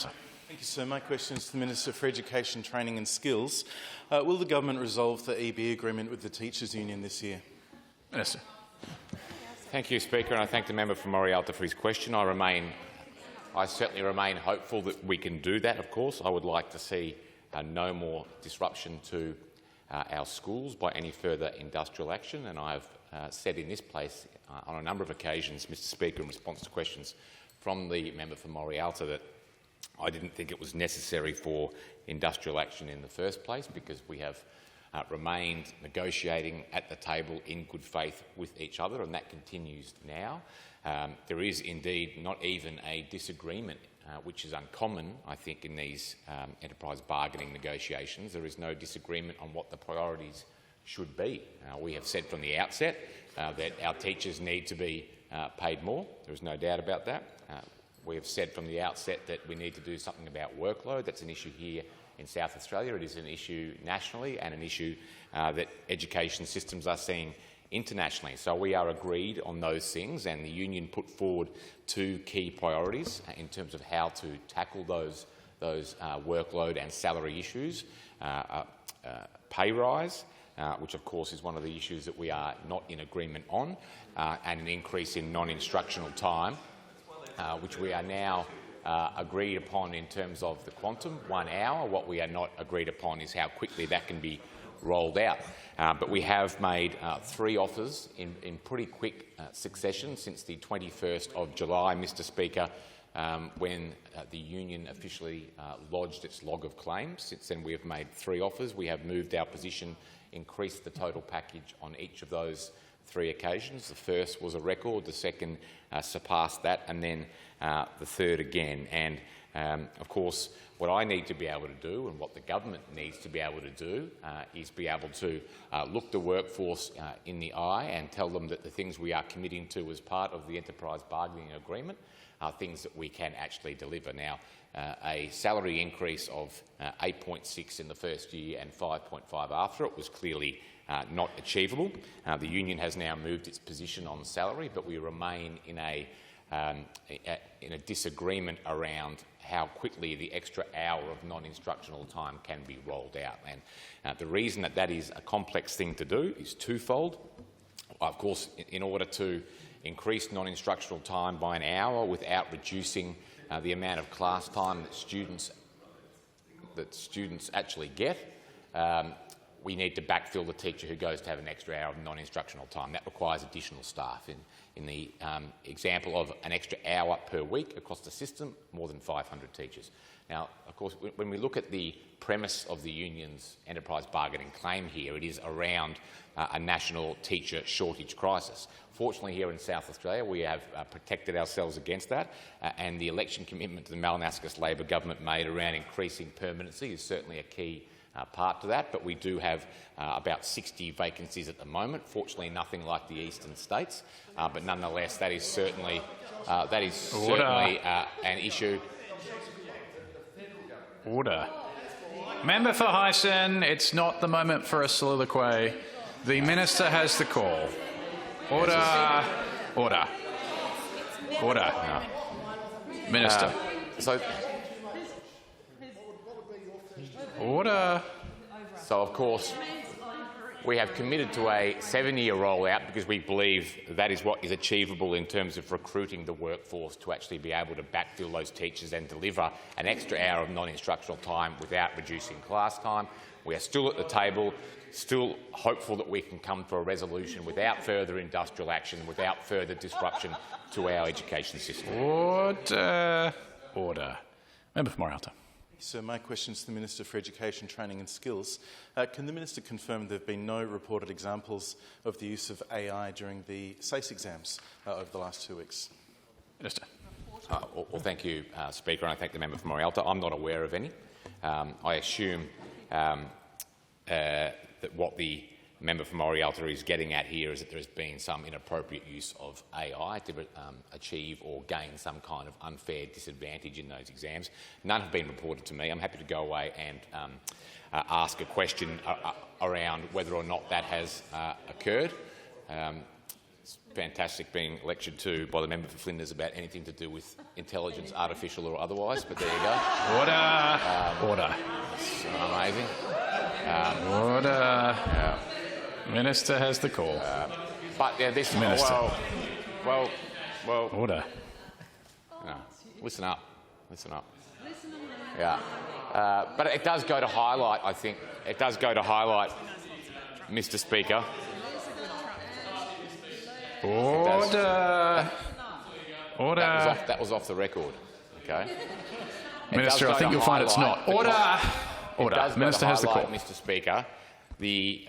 Morialta. Thank you, sir. My question is to the Minister for Education, Training and Skills. Will the government resolve the EB agreement with the Teachers Union this year? Minister. Thank you, Speaker, and I thank the member for Morialta for his question. I certainly remain hopeful that we can do that, of course. I would like to see no more disruption to our schools by any further industrial action, and I have said in this place on a number of occasions, Mr Speaker, in response to questions from the member for Morialta, that I didn't think it was necessary for industrial action in the first place, because we have remained negotiating at the table in good faith with each other, and that continues now. There is indeed not even a disagreement, which is uncommon, I think, in these enterprise bargaining negotiations. There is no disagreement on what the priorities should be. We have said from the outset that our teachers need to be paid more. There is no doubt about that. We have said from the outset that we need to do something about workload. That's an issue here in South Australia. It is an issue nationally and an issue that education systems are seeing internationally. So we are agreed on those things, and the union put forward two key priorities in terms of how to tackle those workload and salary issues. Pay rise, which of course is one of the issues that we are not in agreement on, and an increase in non-instructional time, which we are now agreed upon in terms of the quantum, 1 hour. What we are not agreed upon is how quickly that can be rolled out. But we have made 3 offers in pretty quick succession since the 21st of July, Mr Speaker, when the union officially lodged its log of claims. Since then we have made 3 offers. We have moved our position, increased the total package on each of those 3 occasions. The first was a record, the second surpassed that, and then the third again. And of course, what I need to be able to do, and what the government needs to be able to do, is be able to look the workforce in the eye and tell them that the things we are committing to as part of the enterprise bargaining agreement are things that we can actually deliver. Now, a salary increase of 8.6 in the first year and 5.5 after it was clearly not achievable. The union has now moved its position on salary, but we remain in a disagreement around how quickly the extra hour of non-instructional time can be rolled out. And the reason that is a complex thing to do is twofold. Of course, in order to increase non-instructional time by an hour without reducing the amount of class time that students actually get, we need to backfill the teacher who goes to have an extra hour of non-instructional time. That requires additional staff. In the example of an extra hour per week across the system, more than 500 teachers. Now, of course, when we look at the premise of the union's enterprise bargaining claim here, it is around a national teacher shortage crisis. Fortunately, here in South Australia, we have protected ourselves against that, and the election commitment to the Malinaskis Labor government made around increasing permanency is certainly a key part to that, but we do have about 60 vacancies at the moment. Fortunately, nothing like the eastern states, but nonetheless, that is certainly an issue. Order. Member for Hyson, it's not the moment for a soliloquy. The minister has the call. Order. Order. Order. Minister. Order. So, of course, we have committed to a 7-year rollout because we believe that is what is achievable in terms of recruiting the workforce to actually be able to backfill those teachers and deliver an extra hour of non-instructional time without reducing class time. We are still at the table, still hopeful that we can come to a resolution without further industrial action, without further disruption to our education system. Order. Order. Member for Morialta. So my question is to the Minister for Education, Training and Skills. Can the Minister confirm there have been no reported examples of the use of AI during the SACE exams over the last 2 weeks? Minister. Well, thank you, Speaker, and I thank the member for Morialta. I'm not aware of any. I assume that what the member for Morialta is getting at here is that there has been some inappropriate use of AI to achieve or gain some kind of unfair disadvantage in those exams. None have been reported to me. I'm happy to go away and ask a question around whether or not that has occurred. it's fantastic being lectured to by the member for Flinders about anything to do with intelligence, artificial or otherwise, but there you go. Order. It's amazing. Order. Minister has the call. But yeah, this... Minister. Well... Order. No, listen up. Yeah. But it does go to highlight, I think, Mr. Speaker. Order. That was off the record. Okay. Minister, I think you'll find it's not. Order. Minister has the call. Mr. Speaker, the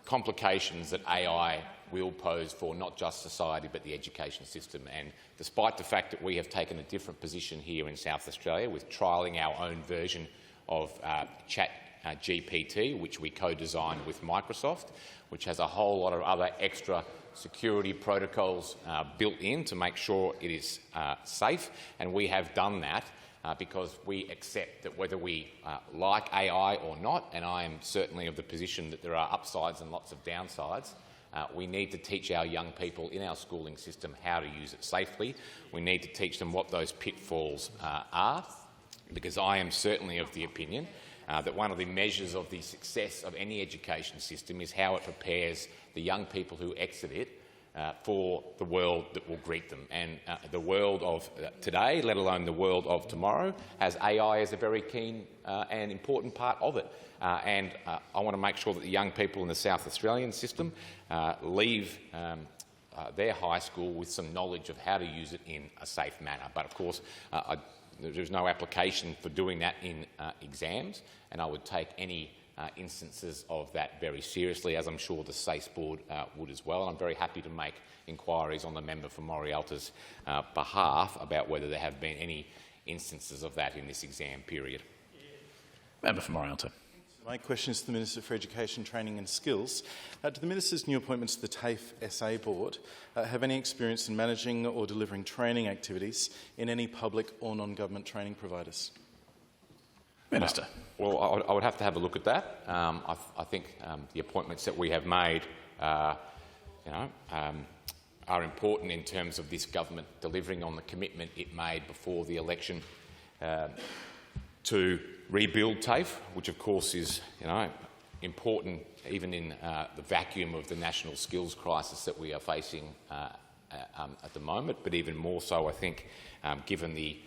complications that AI will pose for not just society but the education system. And despite the fact that we have taken a different position here in South Australia with trialling our own version of ChatGPT, which we co-designed with Microsoft, which has a whole lot of other extra security protocols built in to make sure it is safe, and we have done that because we accept that whether we like AI or not, and I am certainly of the position that there are upsides and lots of downsides, we need to teach our young people in our schooling system how to use it safely. We need to teach them what those pitfalls are, because I am certainly of the opinion that one of the measures of the success of any education system is how it prepares the young people who exit it for the world that will greet them. And the world of today, let alone the world of tomorrow, has AI as a very keen and important part of it. I want to make sure that the young people in the South Australian system leave their high school with some knowledge of how to use it in a safe manner. But of course, there's no application for doing that in exams, and I would take any instances of that very seriously, as I'm sure the SACE board would as well. And I'm very happy to make inquiries on the member for Morialta's behalf about whether there have been any instances of that in this exam period. Member for Morialta. My question is to the Minister for Education, Training and Skills. Do the Minister's new appointments to the TAFE SA Board have any experience in managing or delivering training activities in any public or non-government training providers? Minister. Well, I would have to have a look at that. I think the appointments that we have made are important in terms of this government delivering on the commitment it made before the election to rebuild TAFE, which of course is important even in the vacuum of the national skills crisis that we are facing at the moment, but even more so, I think, given the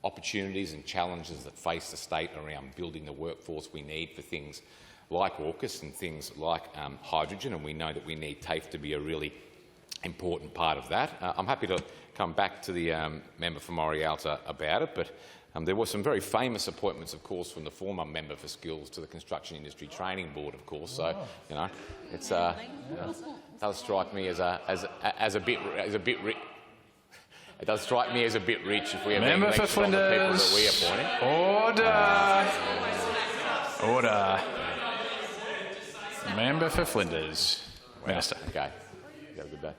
opportunities and challenges that face the state around building the workforce we need for things like AUKUS and things like hydrogen, and we know that we need TAFE to be a really important part of that. I'm happy to come back to the member for Morialta about it, but there were some very famous appointments, of course, from the former member for Skills to the Construction Industry Training Board, of course. So, it's does strike me as a bit rich. It does strike me as a bit rich if we have member for Flinders. People that we appointed. Order. Member for Flinders. Wow. Minister. Okay. You have a good day.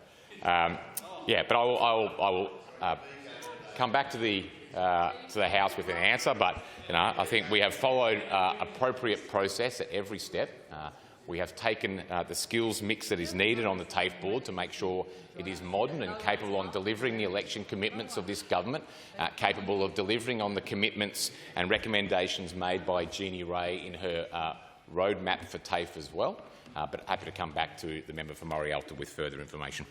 Yeah, but I will come back to the House with an answer. But I think we have followed appropriate process at every step. We have taken the skills mix that is needed on the TAFE board to make sure it is modern and capable on delivering the election commitments of this government, capable of delivering on the commitments and recommendations made by Jeannie Ray in her roadmap for TAFE as well. But happy to come back to the member for Morialta with further information.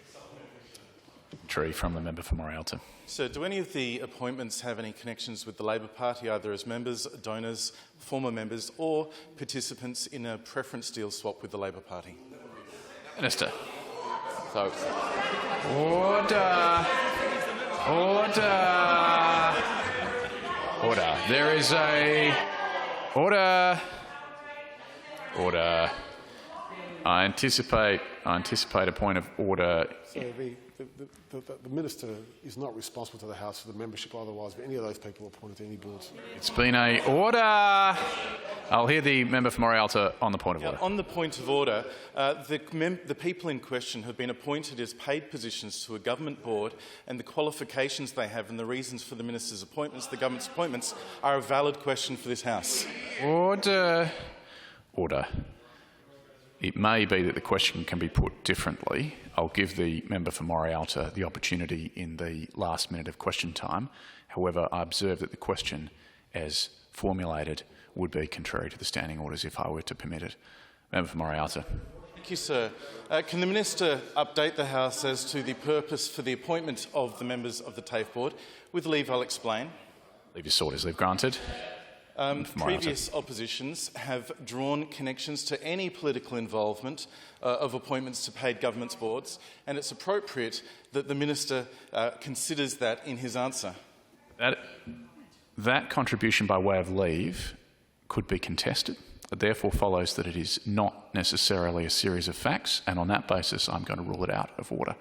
Tree from the member for Morialta. So, do any of the appointments have any connections with the Labor Party, either as members, donors, former members or participants in a preference deal swap with the Labor Party? Minister. So, Order. There is a... Order. I anticipate a point of order. So the Minister is not responsible to the House for the membership otherwise, but any of those people are appointed to any boards. It's been a order. I'll hear the member for Morialta on the point of order. On the point of order, the people in question have been appointed as paid positions to a government board, and the qualifications they have and the reasons for the Minister's appointments, the government's appointments, are a valid question for this House. Order. It may be that the question can be put differently. I'll give the member for Morialta the opportunity in the last minute of question time. However, I observe that the question as formulated would be contrary to the standing orders if I were to permit it. Member for Morialta. Thank you, sir. Can the Minister update the House as to the purpose for the appointment of the members of the TAFE Board? With leave, I'll explain. Leave your sword. Is leave granted? Previous oppositions have drawn connections to any political involvement of appointments to paid government's boards, and it's appropriate that the Minister considers that in his answer. That contribution by way of leave could be contested. It therefore follows that it is not necessarily a series of facts, and on that basis I'm going to rule it out of order.